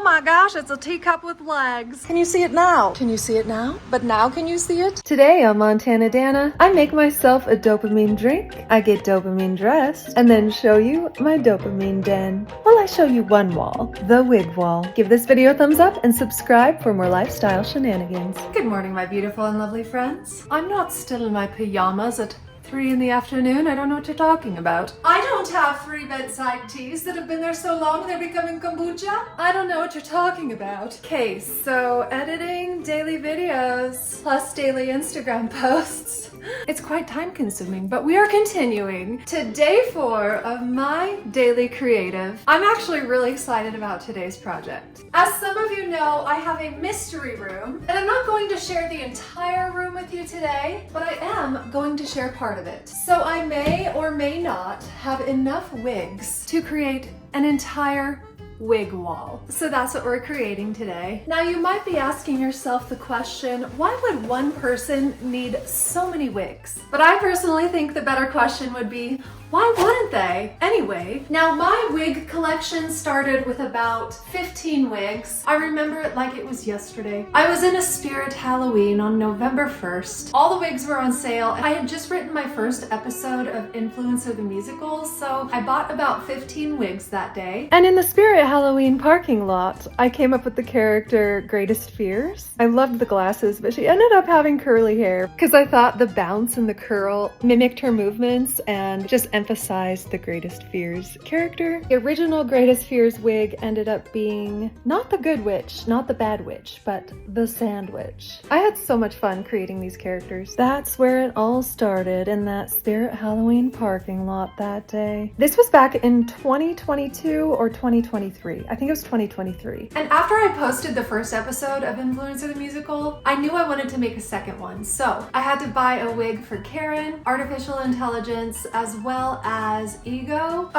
my gosh, it's a teacup with legs. Can you see it now? Can you see it now? But now can you see it? Today on Montana Danna, I make myself a dopamine drink, I get dopamine dressed, and then show you my dopamine den. Well, I show you one wall, the wig wall. Give this video a thumbs up and subscribe for more lifestyle shenanigans. Good morning, my beautiful and lovely friends. I'm not still in my pajamas at 3 in the afternoon. I don't know what you're talking about. I don't have 3 bedside teas that have been there so long they're becoming kombucha. I don't know what you're talking about. Okay, so editing daily videos plus daily Instagram posts. It's quite time consuming, but we are continuing to day 4 of my daily creative. I'm actually really excited about today's project. As some of you know, I have a mystery room, and I'm not going to share the entire room with you today, but I am going to share part of it. So I may or may not have enough wigs to create an entire wig wall. So that's what we're creating today. Now you might be asking yourself the question, why would one person need so many wigs? But I personally think the better question would be, why wouldn't they? Anyway, now my wig collection started with about 15 wigs. I remember it like it was yesterday. I was in a spirit Halloween on November 1st. All the wigs were on sale. I had just written my first episode of Influencer the Musical, so I bought about 15 wigs that day. And in the spirit Halloween parking lot, I came up with the character Greatest Fears. I loved the glasses, but she ended up having curly hair because I thought the bounce and the curl mimicked her movements and just emphasized the Greatest Fears character. The original Greatest Fears wig ended up being not the good witch, not the bad witch, but the sandwich. I had so much fun creating these characters. That's where it all started, in that spirit Halloween parking lot that day. This was back in 2022 or 2023. I think it was 2023. And after I posted the first episode of Influencer the Musical, I knew I wanted to make a second one. So I had to buy a wig for Karen, Artificial Intelligence, as well as Ego,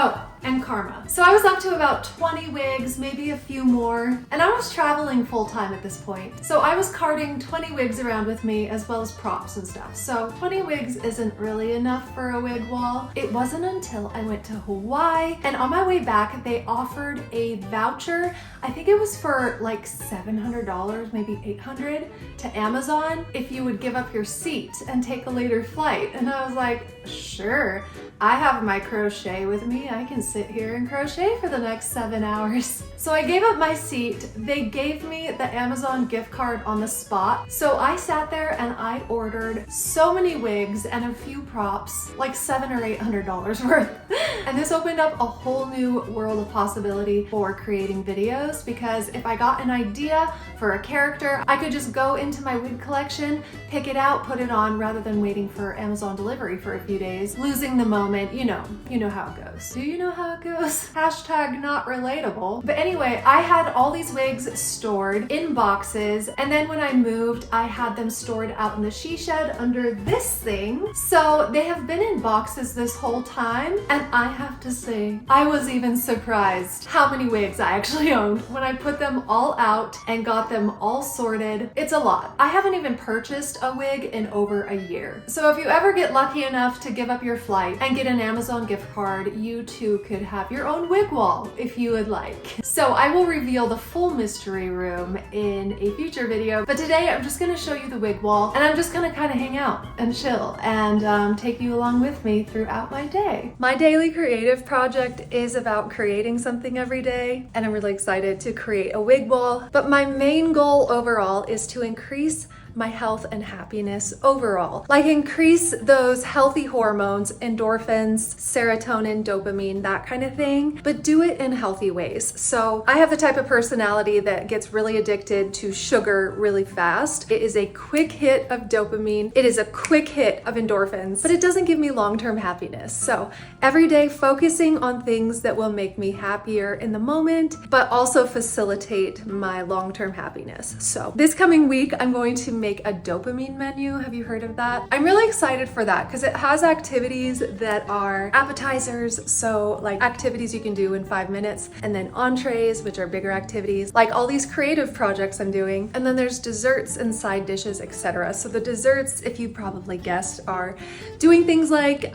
and Karma. So I was up to about 20 wigs, maybe a few more, and I was traveling full time at this point. So I was carting 20 wigs around with me as well as props and stuff. So 20 wigs isn't really enough for a wig wall. It wasn't until I went to Hawaii, and on my way back, they offered a voucher. I think it was for like $700, maybe $800 to Amazon if you would give up your seat and take a later flight. And I was like, sure. I have my crochet with me. I can sit here and crochet for the next 7 hours. So I gave up my seat. They gave me the Amazon gift card on the spot. So I sat there and I ordered so many wigs and a few props, like $700 or $800 worth. And this opened up a whole new world of possibility for creating videos, because if I got an idea for a character, I could just go into my wig collection, pick it out, put it on, rather than waiting for Amazon delivery for a few days, losing the moment. You know how it goes. Do you know how it goes? Hashtag not relatable. But anyway, I had all these wigs stored in boxes, and then when I moved, I had them stored out in the she shed under this thing. So they have been in boxes this whole time, and I have to say, I was even surprised how many wigs I actually owned when I put them all out and got them all sorted. It's a lot. I haven't even purchased a wig in over a year. So if you ever get lucky enough to give up your flight and get an Amazon gift card, you too could have your own wig wall if you would like. So I will reveal the full mystery room in a future video, but today I'm just gonna show you the wig wall, and I'm just gonna kind of hang out and chill and take you along with me throughout my day. My daily creative project is about creating something every day, and I'm really excited to create a wig wall, but my main goal overall is to increase my health and happiness overall. Like increase those healthy hormones, endorphins, serotonin, dopamine, that kind of thing, but do it in healthy ways. So I have the type of personality that gets really addicted to sugar really fast. It is a quick hit of dopamine. It is a quick hit of endorphins, but it doesn't give me long-term happiness. So every day focusing on things that will make me happier in the moment, but also facilitate my long-term happiness. So this coming week, I'm going to make a dopamine menu. Have you heard of that? I'm really excited for that because it has activities that are appetizers, so like activities you can do in 5 minutes, and then entrees, which are bigger activities, like all these creative projects I'm doing. And then there's desserts and side dishes, etc. So the desserts, if you probably guessed, are doing things like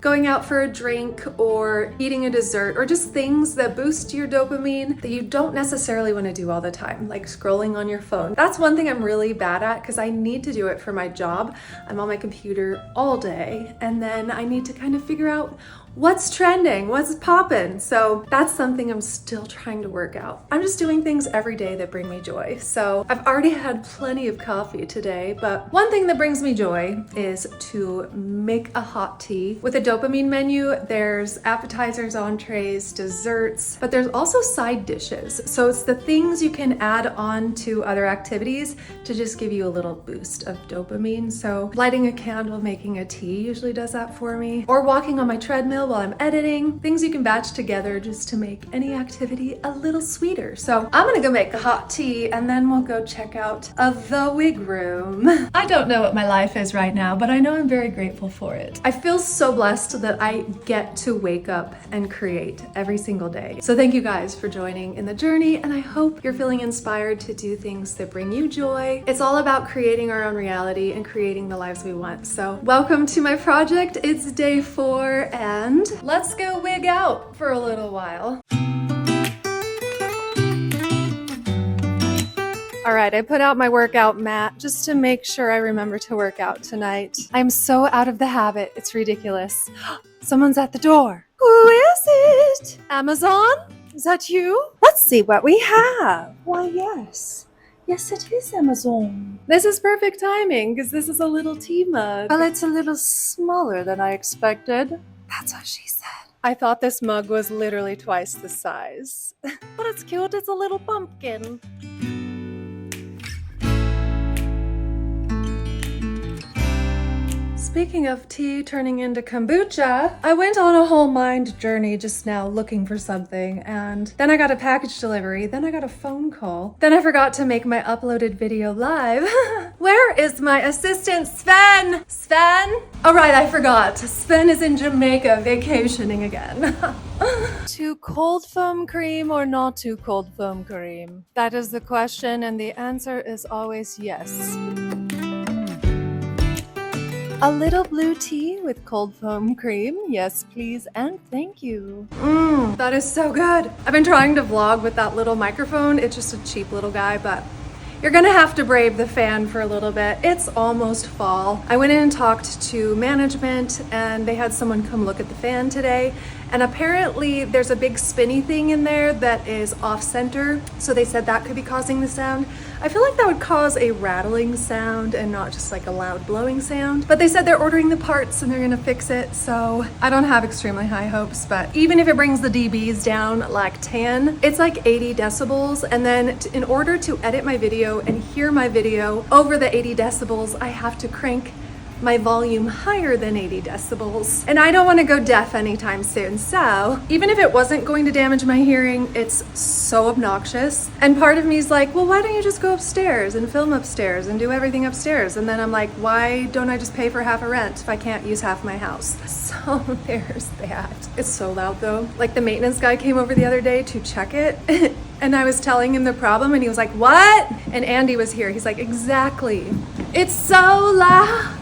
going out for a drink or eating a dessert, or just things that boost your dopamine that you don't necessarily want to do all the time, like scrolling on your phone. That's one thing I'm really bad at because I need to do it for my job. I'm on my computer all day, and then I need to kind of figure out what's trending, what's poppin'. So that's something I'm still trying to work out. I'm just doing things every day that bring me joy. So I've already had plenty of coffee today, but one thing that brings me joy is to make a hot tea. With a dopamine menu, there's appetizers, entrees, desserts, but there's also side dishes. So it's the things you can add on to other activities to just give you a little boost of dopamine. So lighting a candle, making a tea usually does that for me, or walking on my treadmill while I'm editing, things you can batch together just to make any activity a little sweeter. So I'm gonna go make a hot tea and then we'll go check out the wig room. I don't know what my life is right now, but I know I'm very grateful for it. I feel so blessed that I get to wake up and create every single day. So thank you guys for joining in the journey, and I hope you're feeling inspired to do things that bring you joy. It's all about creating our own reality and creating the lives we want. So welcome to my project. It's day 4 and let's go wig out for a little while. All right, I put out my workout mat just to make sure I remember to work out tonight. I'm so out of the habit, it's ridiculous. Someone's at the door. Who is it? Amazon? Is that you? Let's see what we have. Why, yes. Yes, it is Amazon. This is perfect timing because this is a little tea mug. Well, it's a little smaller than I expected. That's what she said. I thought this mug was literally twice the size. But it's cute, it's a little pumpkin. Speaking of tea turning into kombucha, I went on a whole mind journey just now looking for something, and then I got a package delivery, then I got a phone call, then I forgot to make my uploaded video live. Where is my assistant, Sven? Sven? All right, I forgot. Sven is in Jamaica vacationing again. Too cold foam cream or not too cold foam cream? That is the question, and the answer is always yes. A little blue tea with cold foam cream. Yes, please, and thank you. That is so good. I've been trying to vlog with that little microphone. It's just a cheap little guy, but you're gonna have to brave the fan for a little bit. It's almost fall. I went in and talked to management, and they had someone come look at the fan today. And apparently there's a big spinny thing in there that is off center. So they said that could be causing the sound. I feel like that would cause a rattling sound and not just like a loud blowing sound. But they said they're ordering the parts and they're gonna fix it. So I don't have extremely high hopes, but even if it brings the dBs down like 10, it's like 80 decibels. And then in order to edit my video and hear my video over the 80 decibels, I have to crank my volume higher than 80 decibels. And I don't want to go deaf anytime soon. So even if it wasn't going to damage my hearing, it's so obnoxious. And part of me is like, well, why don't you just go upstairs and film upstairs and do everything upstairs? And then I'm like, why don't I just pay for half a rent if I can't use half my house? So there's that. It's so loud though. Like the maintenance guy came over the other day to check it. And I was telling him the problem and he was like, what? And Andy was here. He's like, exactly. It's so loud.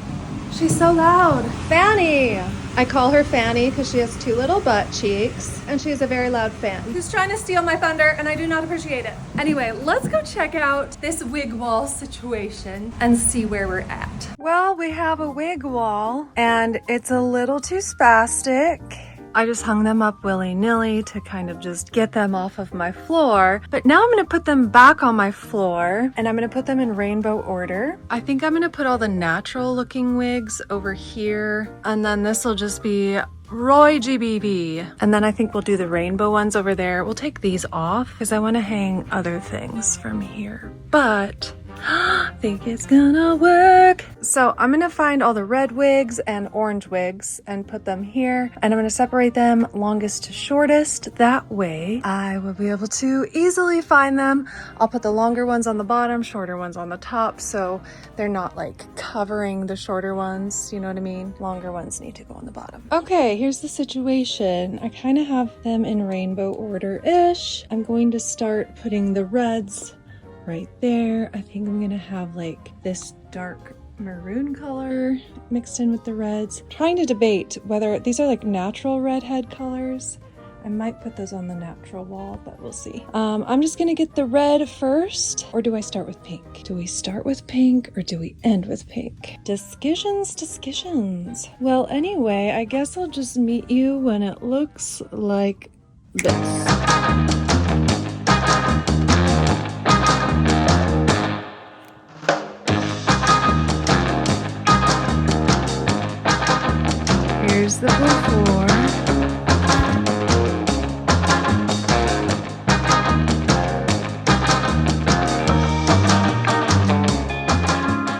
She's so loud. Fanny! I call her Fanny because she has 2 little butt cheeks and she's a very loud fan who's trying to steal my thunder, and I do not appreciate it. Anyway, let's go check out this wig wall situation and see where we're at. Well, we have a wig wall and it's a little too spastic. I just hung them up willy-nilly to kind of just get them off of my floor. But now I'm gonna put them back on my floor and I'm gonna put them in rainbow order. I think I'm gonna put all the natural looking wigs over here. And then this will just be Roy GBB. And then I think we'll do the rainbow ones over there. We'll take these off because I wanna hang other things from here. But Think it's gonna work. So I'm gonna find all the red wigs and orange wigs and put them here, and I'm gonna separate them longest to shortest. That way I will be able to easily find them. I'll put the longer ones on the bottom, shorter ones on the top, so they're not like covering the shorter ones, you know what I mean? Longer ones need to go on the bottom. Okay, here's the situation. I kind of have them in rainbow order-ish. I'm going to start putting the reds right there. I think I'm gonna have like this dark maroon color mixed in with the reds. Trying to debate whether these are like natural redhead colors. I might put those on the natural wall, but we'll see. I'm just gonna get the red first, or do I start with pink? Do we start with pink or do we end with pink? Discussions. Well, anyway, I guess I'll just meet you when it looks like this. Here's the before.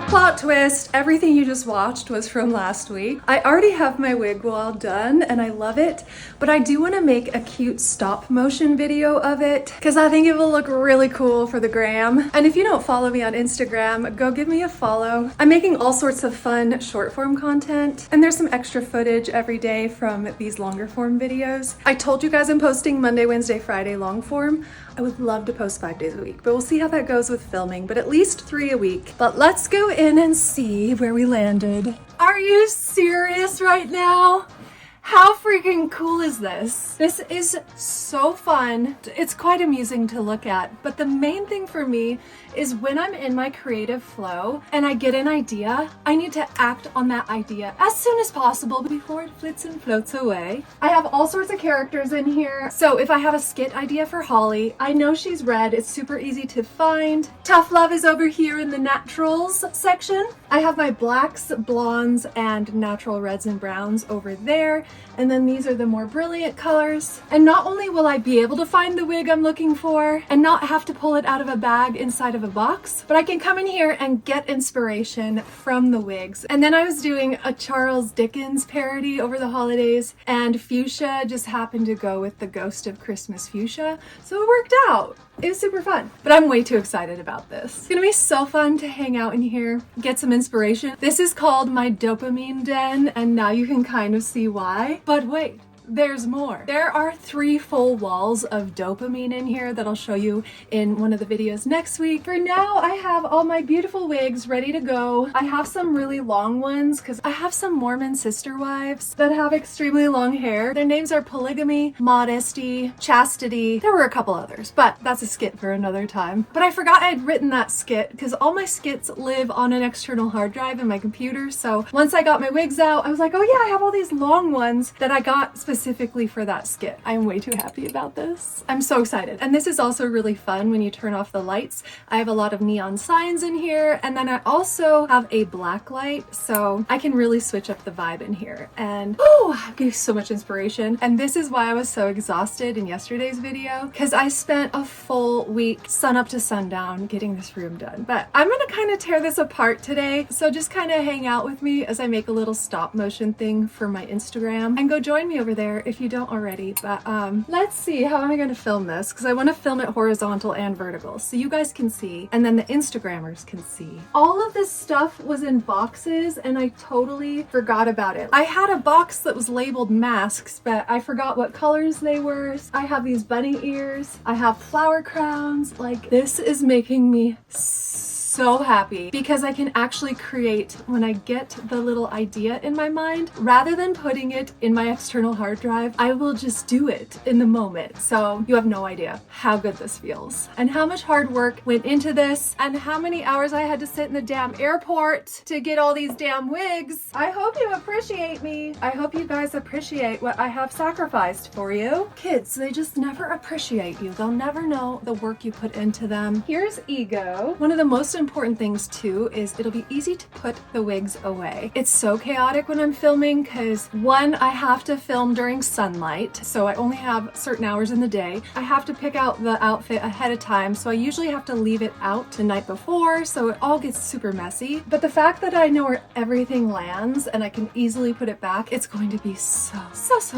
Plot twist, everything you just watched was from last week. I already have my wig all done and I love it, but I do want to make a cute stop motion video of it because I think it will look really cool for the gram. And if you don't follow me on Instagram, go give me a follow. I'm making all sorts of fun short form content, and there's some extra footage every day from these longer form videos. I told you guys I'm posting Monday, Wednesday, Friday long form. I would love to post 5 days a week, but we'll see how that goes with filming, but at least 3 a week. But let's go in and see where we landed. Are you serious right now? How freaking cool is this? This is so fun. It's quite amusing to look at, but the main thing for me is when I'm in my creative flow and I get an idea, I need to act on that idea as soon as possible before it flits and floats away. I have all sorts of characters in here. So if I have a skit idea for Holly, I know she's red. It's super easy to find. Tough Love is over here in the naturals section. I have my blacks, blondes, and natural reds and browns over there. And then these are the more brilliant colors. And not only will I be able to find the wig I'm looking for and not have to pull it out of a bag inside of a box, but I can come in here and get inspiration from the wigs. And then I was doing a Charles Dickens parody over the holidays, and fuchsia just happened to go with the Ghost of Christmas Fuchsia, so it worked out. It was super fun, but I'm way too excited about this. It's gonna be so fun to hang out in here, get some inspiration. This is called my dopamine den, and now you can kind of see why. But wait, there's more. There are 3 full walls of dopamine in here that I'll show you in one of the videos next week. For now, I have all my beautiful wigs ready to go. I have some really long ones because I have some Mormon sister wives that have extremely long hair. Their names are Polygamy, Modesty, Chastity. There were a couple others, but that's a skit for another time. But I forgot I'd written that skit because all my skits live on an external hard drive in my computer. So once I got my wigs out, I was like, oh yeah, I have all these long ones that I got specifically for that skit. I'm way too happy about this. I'm so excited. And this is also really fun when you turn off the lights. I have a lot of neon signs in here, and then I also have a black light, so I can really switch up the vibe in here. And it gives so much inspiration. And this is why I was so exhausted in yesterday's video, because I spent a full week sun up to sundown getting this room done. But I'm gonna kind of tear this apart today, so just kind of hang out with me as I make a little stop motion thing for my Instagram, and go join me over there if you don't already. But let's see, how am I going to film this? Because I want to film it horizontal and vertical so you guys can see, and then the Instagrammers can see. All of this stuff was in boxes and I totally forgot about it. I had a box that was labeled masks, but I forgot what colors they were. I have these bunny ears. I have flower crowns. Like, this is making me so happy because I can actually create when I get the little idea in my mind. Rather than putting it in my external hard drive, I will just do it in the moment. So you have no idea how good this feels and how much hard work went into this and how many hours I had to sit in the damn airport to get all these damn wigs. I hope you appreciate me. I hope you guys appreciate what I have sacrificed for you. Kids, they just never appreciate you. They'll never know the work you put into them. Here's Ego, one of the most important things too is it'll be easy to put the wigs away. It's so chaotic when I'm filming because one, I have to film during sunlight, so I only have certain hours in the day. I have to pick out the outfit ahead of time, so I usually have to leave it out the night before, so it all gets super messy. But the fact that I know where everything lands and I can easily put it back, it's going to be so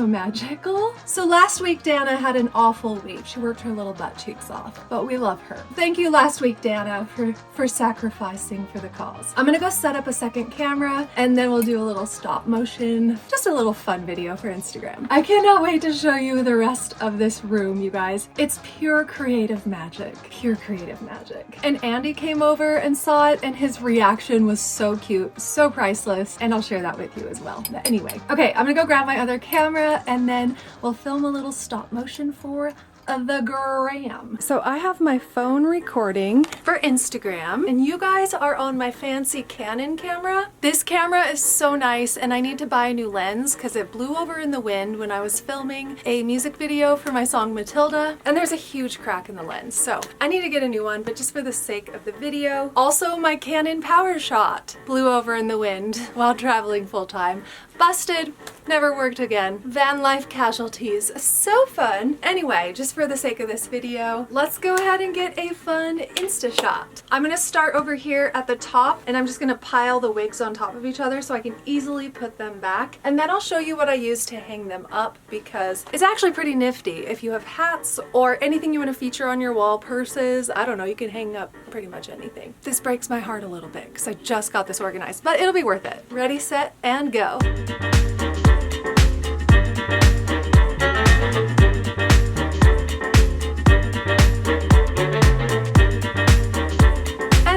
magical. So last week Danna had an awful week. She worked her little butt cheeks off, but we love her. Thank you last week, Danna, for sacrificing for the cause. I'm gonna go set up a second camera and then we'll do a little stop motion, just a little fun video for Instagram. I cannot wait to show you the rest of this room, you guys. It's pure creative magic. Pure creative magic. And Andy came over and saw it and his reaction was so cute, so priceless, and I'll share that with you as well. But anyway, okay, I'm gonna go grab my other camera and then we'll film a little stop motion for the gram. So I have my phone recording for Instagram and you guys are on my fancy Canon camera. This camera is so nice and I need to buy a new lens because it blew over in the wind when I was filming a music video for my song Matilda and there's a huge crack in the lens. So I need to get a new one, but just for the sake of the video. Also, my Canon PowerShot blew over in the wind while traveling full time. Busted, never worked again. Van life casualties, so fun. Anyway, just for the sake of this video, let's go ahead and get a fun Insta shot. I'm gonna start over here at the top and I'm just gonna pile the wigs on top of each other so I can easily put them back. And then I'll show you what I use to hang them up because it's actually pretty nifty. If you have hats or anything you wanna feature on your wall, purses, I don't know, you can hang up pretty much anything. This breaks my heart a little bit because I just got this organized, but it'll be worth it. Ready, set, and go.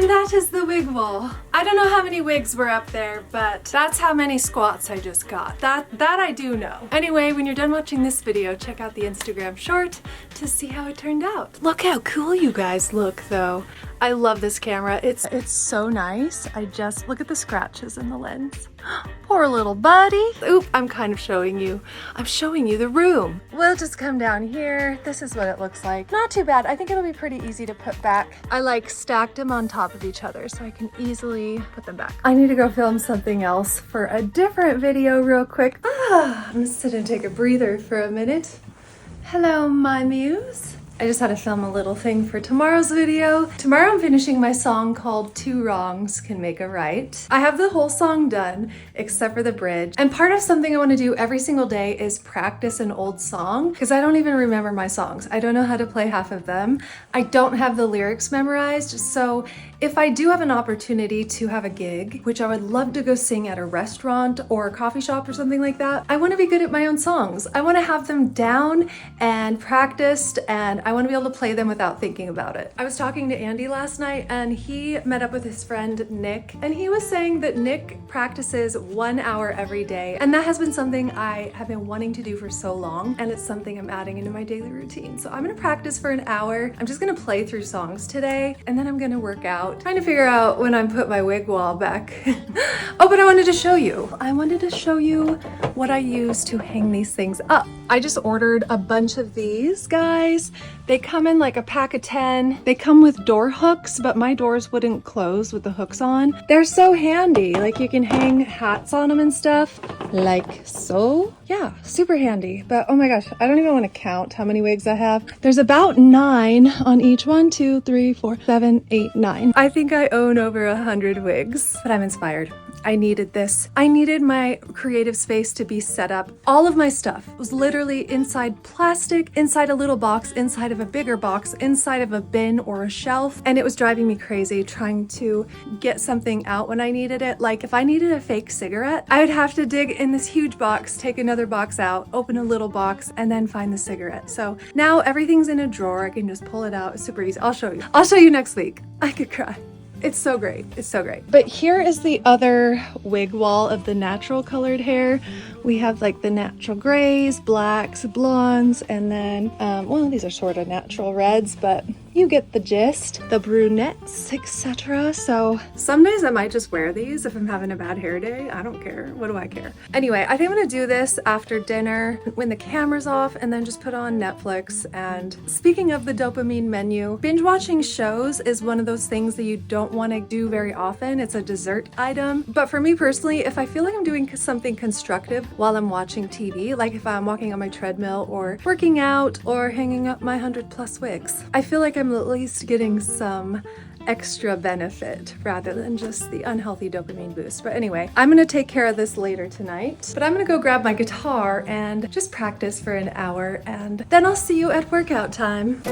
That is the wig wall. I don't know how many wigs were up there, but that's how many squats I just got. That I do know. Anyway, when you're done watching this video, check out the Instagram short to see how it turned out. Look how cool you guys look though. I love this camera. It's so nice. I just look at the scratches in the lens. Poor little buddy. Oop, I'm kind of showing you. I'm showing you the room. We'll just come down here. This is what it looks like. Not too bad. I think it'll be pretty easy to put back. I like stacked them on top of each other so I can easily put them back. I need to go film something else for a different video real quick. I'm gonna sit and take a breather for a minute. Hello, my muse. I just had to film a little thing for tomorrow's video. Tomorrow I'm finishing my song called Two Wrongs Can Make a Right. I have the whole song done except for the bridge. And part of something I want to do every single day is practice an old song because I don't even remember my songs. I don't know how to play half of them. I don't have the lyrics memorized. So if I do have an opportunity to have a gig, which I would love to go sing at a restaurant or a coffee shop or something like that, I want to be good at my own songs. I want to have them down and practiced and I want to be able to play them without thinking about it. I was talking to Andy last night and he met up with his friend Nick and he was saying that Nick practices 1 hour every day and that has been something I have been wanting to do for so long and it's something I'm adding into my daily routine. So I'm going to practice for an hour. I'm just going to play through songs today and then I'm going to work out, trying to figure out when I put my wig wall back. Oh, but I wanted to show you. I wanted to show you what I use to hang these things up. I just ordered a bunch of these guys. They come in like a pack of 10. They come with door hooks, but my doors wouldn't close with the hooks on. They're so handy. Like you can hang hats on them and stuff like so. Yeah, super handy. But oh my gosh, I don't even want to count how many wigs I have. There's about 9 on each. 1, 2, 3, 4, 7, 8, 9. I think I own over 100 wigs, but I'm inspired. I needed this. I needed my creative space to be set up. All of my stuff was literally inside plastic, inside a little box, inside of a bigger box, inside of a bin or a shelf. And it was driving me crazy trying to get something out when I needed it. Like if I needed a fake cigarette, I would have to dig in this huge box, take another box out, open a little box, and then find the cigarette. So now everything's in a drawer. I can just pull it out. It's super easy. I'll show you. I'll show you next week. I could cry. It's so great. It's so great. But here is the other wig wall of the natural colored hair We have like the natural grays, blacks, blondes, and then, well, these are sort of natural reds, but you get the gist. The brunettes, etc. So some days I might just wear these if I'm having a bad hair day. I don't care. What do I care? Anyway, I think I'm gonna do this after dinner when the camera's off and then just put on Netflix. And speaking of the dopamine menu, binge watching shows is one of those things that you don't want to do very often. It's a dessert item. But for me personally, if I feel like I'm doing something constructive while I'm watching TV, like if I'm walking on my treadmill or working out or hanging up my 100+ wigs, I feel like I'm at least getting some extra benefit rather than just the unhealthy dopamine boost. But anyway, I'm gonna take care of this later tonight. But I'm gonna go grab my guitar and just practice for an hour, and then I'll see you at workout time.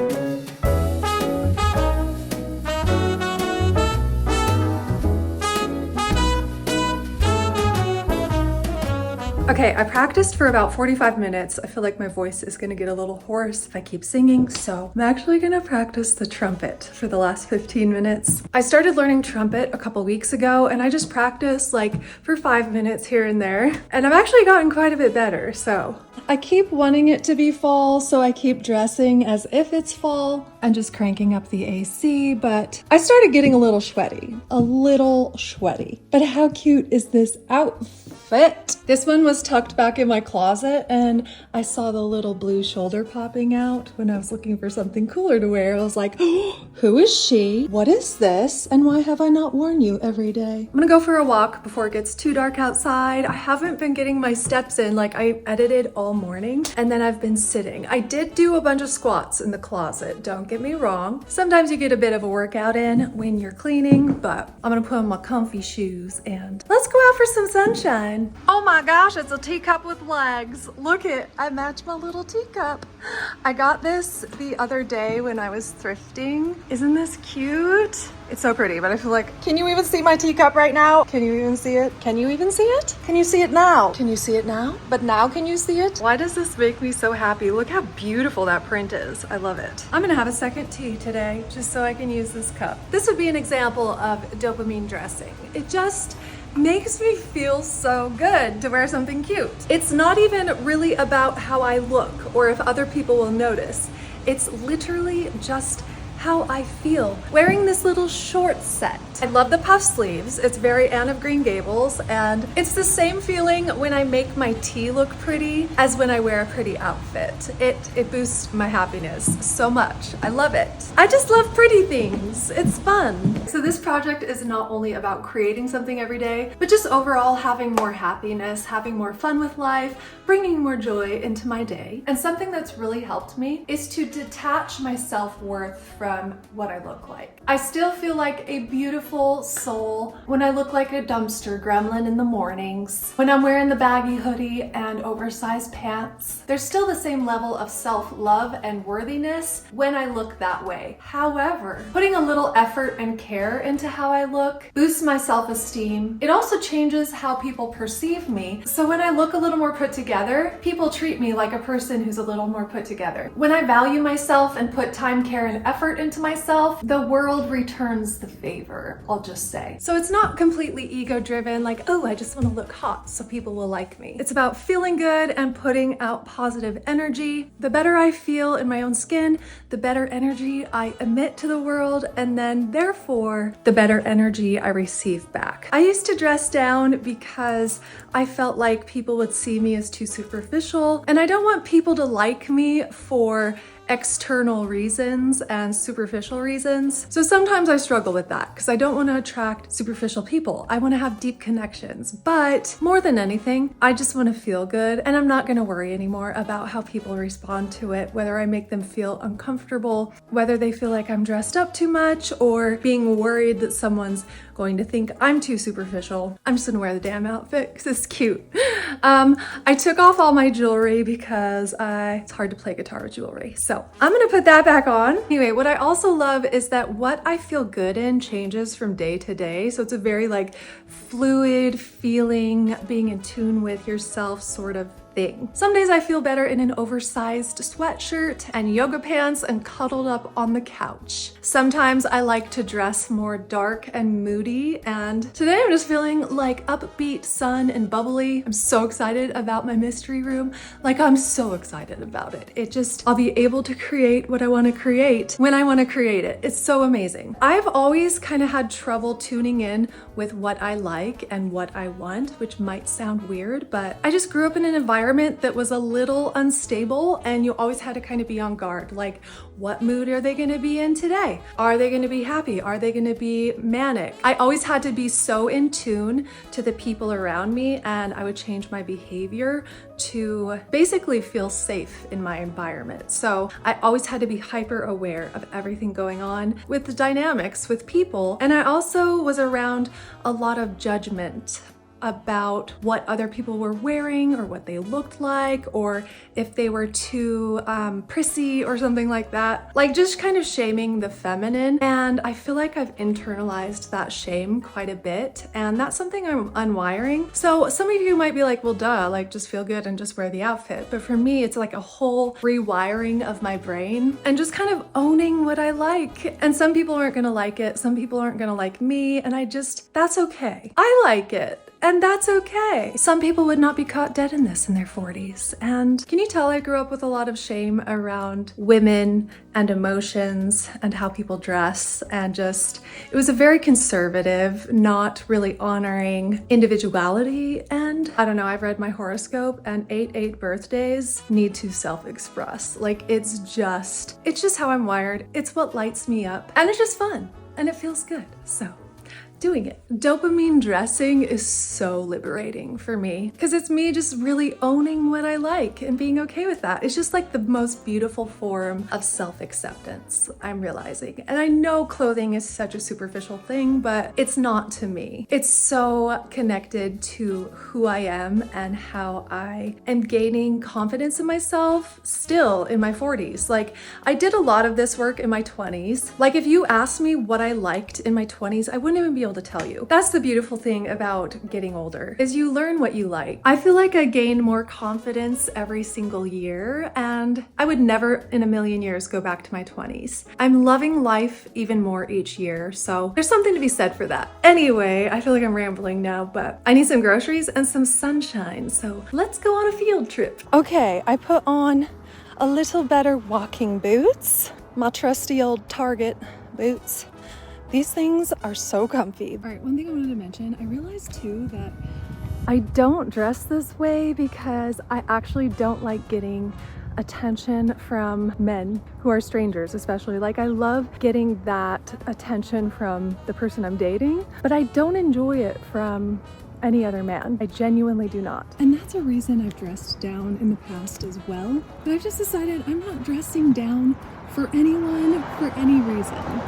Okay, I practiced for about 45 minutes. I feel like my voice is gonna get a little hoarse if I keep singing, so I'm actually gonna practice the trumpet for the last 15 minutes. I started learning trumpet a couple weeks ago, and I just practiced like for 5 minutes here and there, and I've actually gotten quite a bit better, so. I keep wanting it to be fall, so I keep dressing as if it's fall and just cranking up the AC, but I started getting a little sweaty. But how cute is this outfit? This one was tucked back in my closet, and I saw the little blue shoulder popping out when I was looking for something cooler to wear. I was like, oh, who is she? What is this? And why have I not worn you every day? I'm gonna go for a walk before it gets too dark outside. I haven't been getting my steps in. Like, I edited all morning and then I've been sitting. I did do a bunch of squats in the closet, don't get me wrong. Sometimes you get a bit of a workout in when you're cleaning, but I'm gonna put on my comfy shoes and let's go out for some sunshine. Oh my gosh, it's a teacup with legs. Look it, I match my little teacup. I got this the other day when I was thrifting. Isn't this cute? It's so pretty, but I feel like, can you even see my teacup right now? Can you even see it? Can you even see it? Can you see it now? Can you see it now? But now can you see it? Why does this make me so happy? Look how beautiful that print is. I love it. I'm gonna have a second tea today just so I can use this cup. This would be an example of dopamine dressing. It just makes me feel so good to wear something cute. It's not even really about how I look or if other people will notice. It's literally just how I feel wearing this little short set. I love the puff sleeves. It's very Anne of Green Gables, and it's the same feeling when I make my tee look pretty as when I wear a pretty outfit. It boosts my happiness so much. I love it. I just love pretty things. It's fun. So this project is not only about creating something every day, but just overall having more happiness, having more fun with life, bringing more joy into my day. And something that's really helped me is to detach my self-worth from what I look like. I still feel like a beautiful soul when I look like a dumpster gremlin in the mornings, when I'm wearing the baggy hoodie and oversized pants. There's still the same level of self-love and worthiness when I look that way. However, putting a little effort and care into how I look boosts my self-esteem. It also changes how people perceive me. So when I look a little more put together, people treat me like a person who's a little more put together. When I value myself and put time, care, and effort into myself, the world returns the favor, I'll just say. So it's not completely ego-driven, like, oh, I just want to look hot so people will like me. It's about feeling good and putting out positive energy. The better I feel in my own skin, the better energy I emit to the world, and then therefore, the better energy I receive back. I used to dress down because I felt like people would see me as too superficial, and I don't want people to like me for external reasons and superficial reasons. So sometimes I struggle with that because I don't want to attract superficial people. I want to have deep connections, but more than anything, I just want to feel good, and I'm not going to worry anymore about how people respond to it, whether I make them feel uncomfortable, whether they feel like I'm dressed up too much, or being worried that someone's going to think I'm too superficial. I'm just gonna wear the damn outfit because it's cute. I took off all my jewelry because it's hard to play guitar with jewelry. So I'm gonna put that back on. Anyway, what I also love is that what I feel good in changes from day to day. So it's a very like fluid feeling, being in tune with yourself sort of thing. Some days I feel better in an oversized sweatshirt and yoga pants and cuddled up on the couch. Sometimes I like to dress more dark and moody, and today I'm just feeling like upbeat, sun, and bubbly. I'm so excited about my mystery room. Like, I'm so excited about it. I'll be able to create what I want to create when I want to create it. It's so amazing. I've always kind of had trouble tuning in with what I like and what I want, which might sound weird, but I just grew up in an environment that was a little unstable, and you always had to kind of be on guard. Like, what mood are they going to be in today? Are they going to be happy? Are they going to be manic? I always had to be so in tune to the people around me, and I would change my behavior to basically feel safe in my environment. So I always had to be hyper aware of everything going on with the dynamics with people. And I also was around a lot of judgment about what other people were wearing or what they looked like, or if they were too prissy or something like that. Like, just kind of shaming the feminine. And I feel like I've internalized that shame quite a bit, and that's something I'm unwiring. So some of you might be like, well, duh, like, just feel good and just wear the outfit. But for me, it's like a whole rewiring of my brain and just kind of owning what I like. And some people aren't gonna like it. Some people aren't gonna like me. And that's okay. I like it. And that's okay. Some people would not be caught dead in this in their 40s. And can you tell I grew up with a lot of shame around women and emotions and how people dress, and it was a very conservative, not really honoring individuality. And I don't know, I've read my horoscope, and 8/8 birthdays need to self-express. Like, it's just how I'm wired. It's what lights me up, and it's just fun and it feels good. So doing it. Dopamine dressing is so liberating for me, because it's me just really owning what I like and being okay with that. It's just like the most beautiful form of self-acceptance, I'm realizing. And I know clothing is such a superficial thing, but it's not to me. It's so connected to who I am and how I am gaining confidence in myself still in my 40s. Like, I did a lot of this work in my 20s. Like, if you asked me what I liked in my 20s, I wouldn't even be able to tell you. That's the beautiful thing about getting older, is you learn what you like. I feel like I gain more confidence every single year, and I would never in a million years go back to my 20s. I'm loving life even more each year, so there's something to be said for that. Anyway, I feel like I'm rambling now, but I need some groceries and some sunshine, so let's go on a field trip. Okay, I put on a little better walking boots, my trusty old Target boots. These things are so comfy. All right, one thing I wanted to mention, I realized too that I don't dress this way because I actually don't like getting attention from men who are strangers, especially. Like, I love getting that attention from the person I'm dating, but I don't enjoy it from any other man. I genuinely do not. And that's a reason I've dressed down in the past as well. But I've just decided I'm not dressing down for anyone for any reason.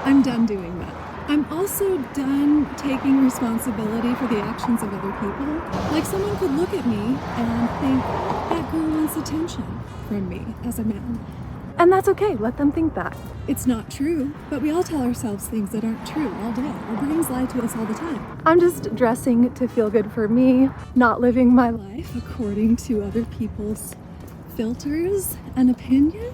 I'm done doing that. I'm also done taking responsibility for the actions of other people. Like, someone could look at me and think, that girl wants attention from me as a man. And that's okay, let them think that. It's not true, but we all tell ourselves things that aren't true all day. Our brains lie to us all the time. I'm just dressing to feel good for me, not living my life according to other people's filters and opinions.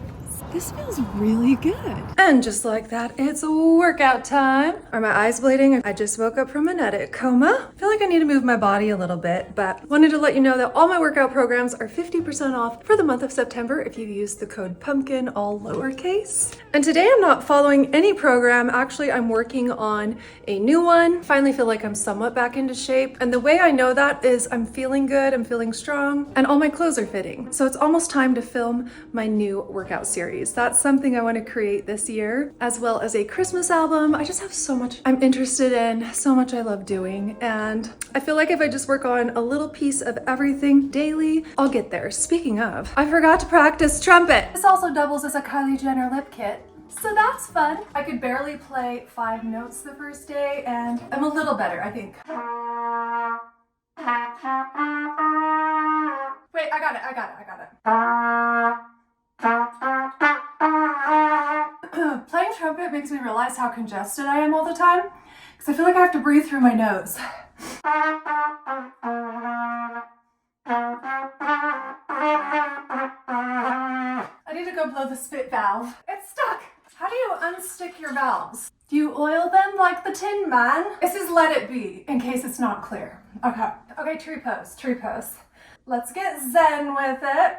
This feels really good. And just like that, it's workout time. Are my eyes bleeding? I just woke up from an edit coma. I feel like I need to move my body a little bit, but wanted to let you know that all my workout programs are 50% off for the month of September if you use the code PUMPKIN, all lowercase. And today I'm not following any program. Actually, I'm working on a new one. Finally feel like I'm somewhat back into shape. And the way I know that is I'm feeling good, I'm feeling strong, and all my clothes are fitting. So it's almost time to film my new workout series. That's something I want to create this year, as well as a Christmas album. I just have so much I'm interested in, so much I love doing, and I feel like if I just work on a little piece of everything daily, I'll get there. Speaking of, I forgot to practice trumpet. This also doubles as a Kylie Jenner lip kit, so that's fun. I could barely play 5 notes the first day, and I'm a little better, I think. Wait, I got it. Playing trumpet makes me realize how congested I am all the time, because I feel like I have to breathe through my nose. I need to go blow the spit valve. It's stuck. How do you unstick your valves? Do you oil them like the Tin Man? This is let it be, in case it's not clear. Okay. Okay, tree pose, tree pose. Let's get zen with it.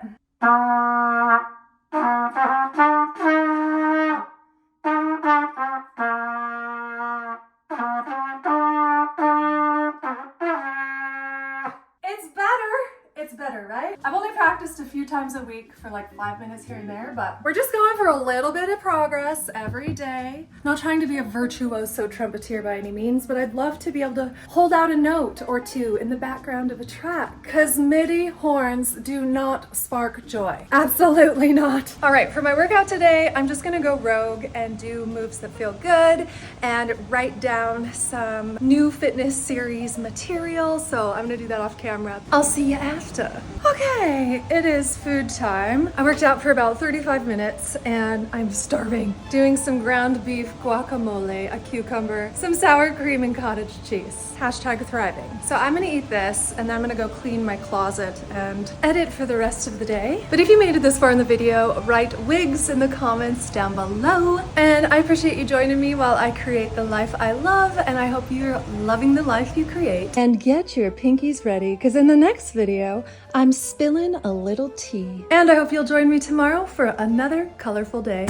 It's better, right? I've only practiced a few times a week for like 5 minutes here and there, but we're just going for a little bit of progress every day. Not trying to be a virtuoso trumpeter by any means, but I'd love to be able to hold out a note or two in the background of a track, because MIDI horns do not spark joy. Absolutely not. All right, for my workout today, I'm just gonna go rogue and do moves that feel good and write down some new fitness series material. So I'm gonna do that off camera. I'll see you after. Okay, it is food time. I worked out for about 35 minutes and I'm starving. Doing some ground beef guacamole, a cucumber, some sour cream and cottage cheese. Hashtag thriving. So I'm gonna eat this and then I'm gonna go clean my closet and edit for the rest of the day. But if you made it this far in the video, write wigs in the comments down below. And I appreciate you joining me while I create the life I love, and I hope you're loving the life you create. And get your pinkies ready, because in the next video, I'm spilling a little tea. And I hope you'll join me tomorrow for another colorful day.